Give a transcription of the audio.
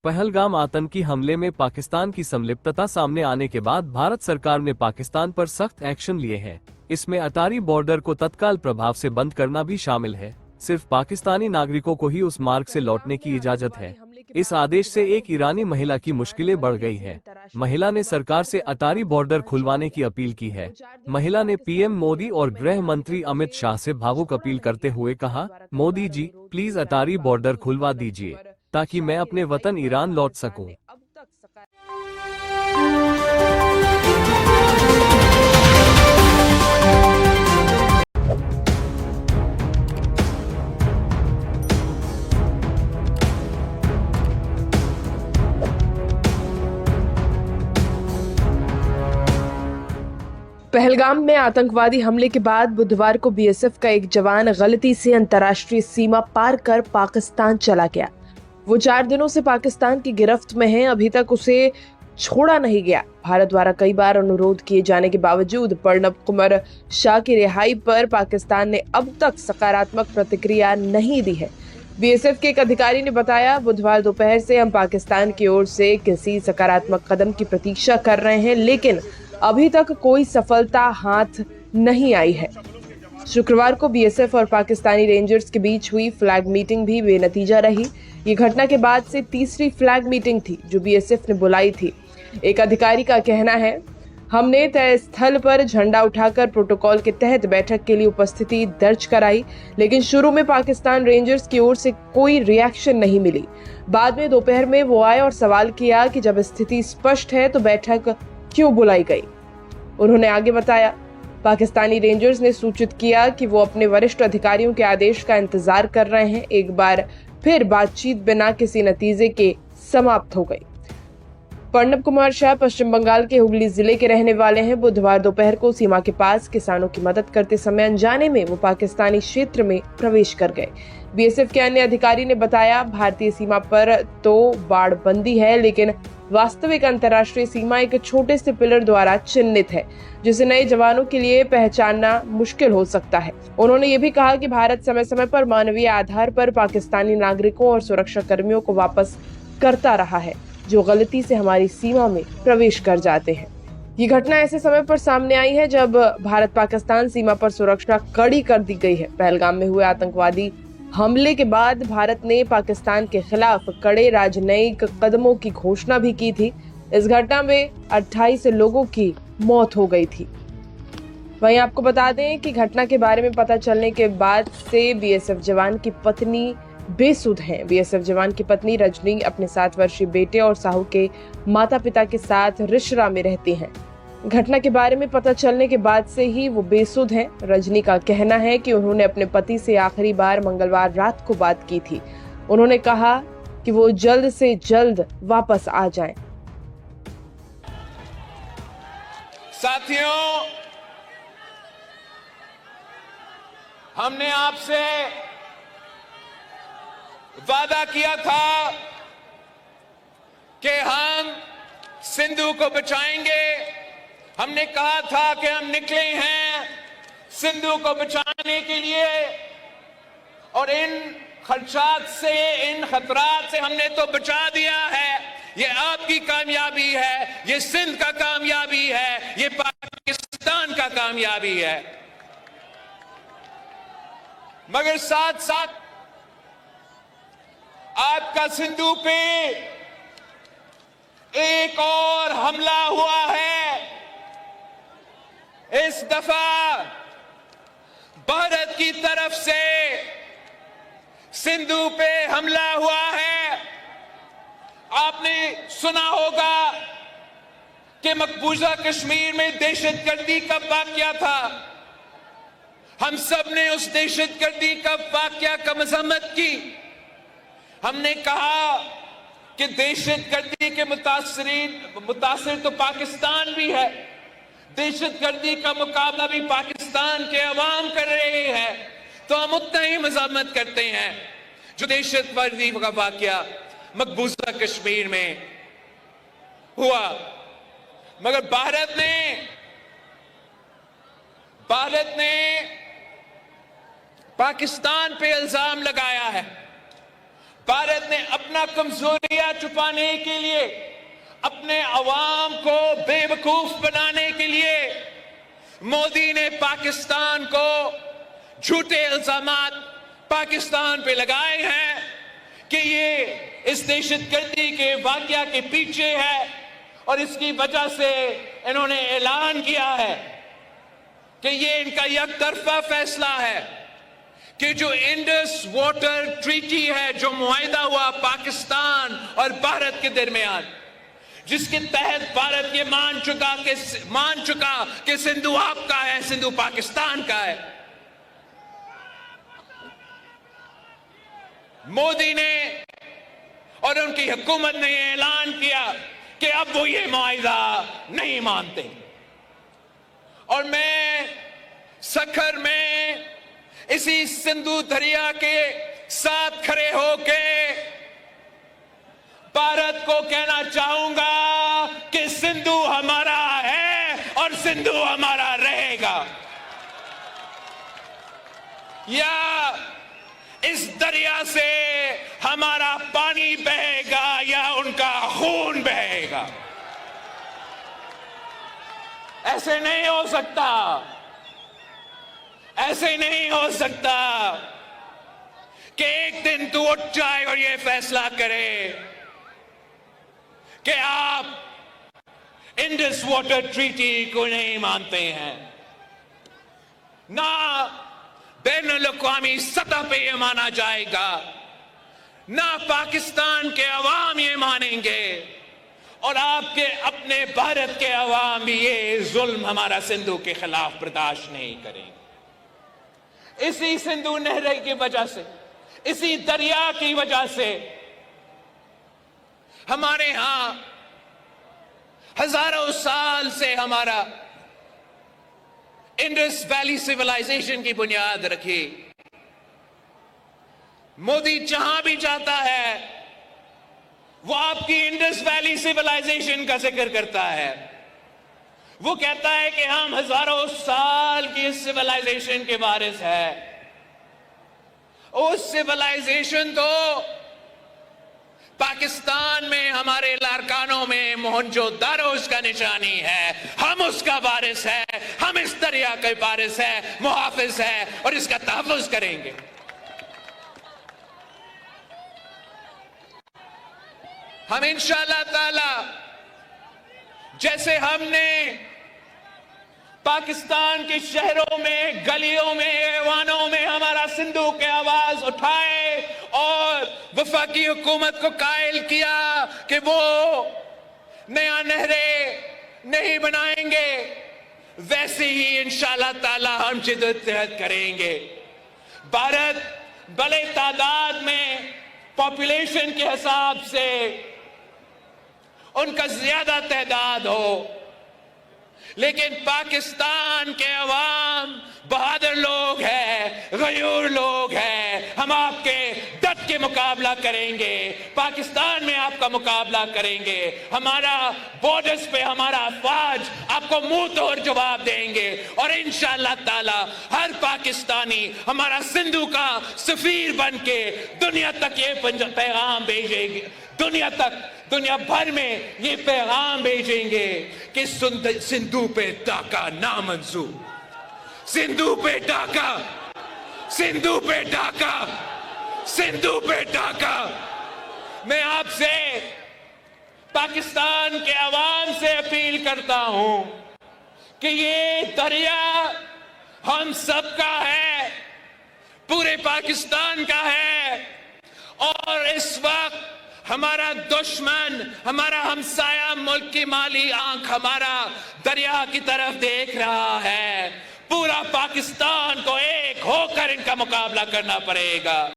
पहलगाम आतंकी हमले में पाकिस्तान की संलिप्तता सामने आने के बाद भारत सरकार ने पाकिस्तान पर सख्त एक्शन लिए हैं। इसमें अटारी बॉर्डर को तत्काल प्रभाव से बंद करना भी शामिल है। सिर्फ पाकिस्तानी नागरिकों को ही उस मार्ग से लौटने की इजाजत है। इस आदेश से एक ईरानी महिला की मुश्किलें बढ़ गई है। महिला ने सरकार से अटारी बॉर्डर खुलवाने की अपील की है। महिला ने पीएम मोदी और गृह मंत्री अमित शाह से भावुक अपील करते हुए कहा, Modi ji please Attari border खुलवा दीजिए ताकि मैं अपने वतन ईरान लौट सकूं। पहलगाम में आतंकवादी हमले के बाद बुधवार को बीएसएफ का एक जवान गलती से अंतर्राष्ट्रीय सीमा पार कर पाकिस्तान चला गया। वो 4 दिनों से पाकिस्तान की गिरफ्त में है। अभी तक उसे छोड़ा नहीं गया। भारत द्वारा कई बार अनुरोध किए जाने के बावजूद प्रणब कुमार शाह की रिहाई पर पाकिस्तान ने अब तक सकारात्मक प्रतिक्रिया नहीं दी है। बीएसएफ के एक अधिकारी ने बताया, बुधवार दोपहर से हम पाकिस्तान की ओर से किसी सकारात्मक कदम की प्रतीक्षा कर रहे हैं, लेकिन अभी तक कोई सफलता हाथ नहीं आई है। शुक्रवार को बीएसएफ और पाकिस्तानी रेंजर्स के बीच हुई फ्लैग मीटिंग भी बेनतीजा रही। ये घटना के बाद से तीसरी फ्लैग मीटिंग थी जो बीएसएफ ने बुलाई थी। एक अधिकारी का कहना है, हमने तय स्थल पर झंडा उठाकर प्रोटोकॉल के तहत बैठक के लिए उपस्थिति दर्ज कराई, लेकिन शुरू में पाकिस्तान रेंजर्स की ओर से कोई रिएक्शन नहीं मिली। बाद में दोपहर में वो आए और सवाल किया कि जब स्थिति स्पष्ट है तो बैठक क्यों बुलाई गई। उन्होंने आगे बताया, पाकिस्तानी रेंजर्स ने सूचित किया कि वो अपने वरिष्ठ अधिकारियों के आदेश का इंतजार कर रहे हैं। एक बार फिर बातचीत बिना किसी नतीजे के समाप्त हो गई। प्रणब कुमार शाह पश्चिम बंगाल के हुगली जिले के रहने वाले हैं। बुधवार दोपहर को सीमा के पास किसानों की मदद करते समय अनजाने में वो पाकिस्तानी क्षेत्र में प्रवेश कर गए। बीएसएफ के अन्य अधिकारी ने बताया, भारतीय सीमा पर तो बाड़बंदी है, लेकिन वास्तविक अंतर्राष्ट्रीय सीमा एक छोटे से पिलर द्वारा चिन्हित है, जिसे नए जवानों के लिए पहचानना मुश्किल हो सकता है। उन्होंने ये भी कहा कि भारत समय समय पर मानवीय आधार पर पाकिस्तानी नागरिकों और सुरक्षा कर्मियों को वापस करता रहा है जो गलती से हमारी सीमा में प्रवेश कर जाते हैं। ये घटना ऐसे समय पर सामने आई है जब भारत पाकिस्तान सीमा पर सुरक्षा कड़ी कर दी गई है। पहलगाम में हुए आतंकवादी हमले के बाद भारत ने पाकिस्तान के खिलाफ कड़े राजनयिक कदमों की घोषणा भी की थी। इस घटना में 28 लोगों की मौत हो गई थी। वहीं आपको बता दें कि घटना के बारे में पता चलने के बाद से बीएसएफ जवान की पत्नी बेसुध हैं। बीएसएफ जवान की पत्नी रजनी अपने 7 वर्षीय बेटे और साहू के माता पिता के साथ रिशरा में रहती हैं। घटना के बारे में पता चलने के बाद से ही वो बेसुध हैं। रजनी का कहना है कि उन्होंने अपने पति से आखिरी बार मंगलवार रात को बात की थी। उन्होंने कहा कि वो जल्द से जल्द वापस आ जाएं। साथियों, हमने आपसे वादा किया था कि हम सिंधु को बचाएंगे। हमने कहा था कि हम निकले हैं सिंधु को बचाने के लिए, और इन खदशात से, इन खतरात से हमने तो बचा दिया है। ये आपकी कामयाबी है, ये सिंध का कामयाबी है, ये पाकिस्तान का कामयाबी है। मगर साथ साथ आपका सिंधु पे एक और हमला हुआ है। इस दफा भारत की तरफ से सिंधु पे हमला हुआ है। आपने सुना होगा कि मकबूजा कश्मीर में दहशतगर्दी का वाकया था। हम सब ने उस दहशतगर्दी का वाकया का मजम्मत की। हमने कहा कि दहशतगर्दी के मुतासिर तो पाकिस्तान भी है, दहशतगर्दी का मुकाबला भी पाकिस्तान के अवाम कर रहे हैं, तो हम उतना ही मजम्मत करते हैं जो दहशतगर्दी का वाकया मकबूजा कश्मीर में हुआ। मगर भारत ने पाकिस्तान पे इल्जाम लगाया है। भारत ने अपना कमजोरियां छुपाने के लिए, अपने अवाम को बेवकूफ बनाने के लिए मोदी ने पाकिस्तान को झूठे इल्जामात पाकिस्तान पे लगाए हैं कि ये इस दहशतगर्दी के वाकया के पीछे है, और इसकी वजह से इन्होंने ऐलान किया है कि ये इनका एकतरफा फैसला है कि जो इंडस वाटर ट्रीटी है, जो मुआहिदा हुआ पाकिस्तान और भारत के दरमियान, जिसके तहत भारत ये मान चुका कि सिंधु आपका है, सिंधु पाकिस्तान का है। मोदी ने और उनकी हुकूमत ने ऐलान किया कि अब वो ये मुआहिदा नहीं मानते। और मैं सखर में इसी सिंधु दरिया के साथ खड़े होके भारत को कहना चाहूंगा कि सिंधु हमारा है और सिंधु हमारा रहेगा। या इस दरिया से हमारा पानी बहेगा या उनका खून बहेगा। ऐसे नहीं हो सकता, ऐसे नहीं हो सकता कि एक दिन तू उठ जाए और ये फैसला करे कि आप इंडस वाटर ट्रीटी को नहीं मानते हैं। ना बैनुल-अक़वामी सतह पे ये माना जाएगा, ना पाकिस्तान के अवाम ये मानेंगे, और आपके अपने भारत के अवाम भी ये जुल्म हमारा सिंधु के खिलाफ बर्दाश्त नहीं करेंगे। इसी सिंधु नहर की वजह से, इसी दरिया की वजह से हमारे यहां हजारों साल से हमारा इंडस वैली सिविलाइजेशन की बुनियाद रखी। मोदी जहां भी जाता है वो आपकी इंडस वैली सिविलाइजेशन का जिक्र करता है। वो कहता है कि हम हजारों साल की सिविलाइजेशन के वारिस है। उस सिविलाइजेशन तो पाकिस्तान में हमारे लारकानों में मोहनजोदारो उसका निशानी है। हम उसका वारिस है, हम इस दरिया के वारिस है, मुहाफिज है, और इसका तहफ़्फ़ुज़ करेंगे। हम इंशाअल्लाह ताला जैसे हमने पाकिस्तान के शहरों में, गलियों में, ऐवानों में हमारा सिंधु के आवाज उठाए और वफाकी हुकूमत को कायल किया कि वो नया नहरें नहीं बनाएंगे, वैसे ही इंशाअल्लाह ताला हम जिद्दत करेंगे। भारत बड़े तादाद में पॉपुलेशन के हिसाब से उनका ज्यादा तादाद हो, लेकिन पाकिस्तान के अवाम बहादुर लोग हैं, गयूर लोग हैं। हम आपके डट के मुकाबला करेंगे, पाकिस्तान में आपका मुकाबला करेंगे। हमारा बॉर्डर्स पे हमारा अफवाज आपको मुंह तोड़ जवाब देंगे, और इंशाअल्लाह ताला हर पाकिस्तानी हमारा सिंधु का सफीर बन के दुनिया तक ये पैगाम भेजेंगे, दुनिया भर में ये पैगाम भेजेंगे कि सिंधु पे डाका नामंजूर, सिंधु पे डाका, सिंधु पे डाका, सिंधु पे डाका। मैं आपसे पाकिस्तान के अवाम से अपील करता हूं कि ये दरिया हम सबका है, पूरे पाकिस्तान का है, और इस वक्त हमारा दुश्मन, हमारा हमसाया मुल्क की माली आंख हमारा दरिया की तरफ देख रहा है। पूरा पाकिस्तान को एक होकर इनका मुकाबला करना पड़ेगा।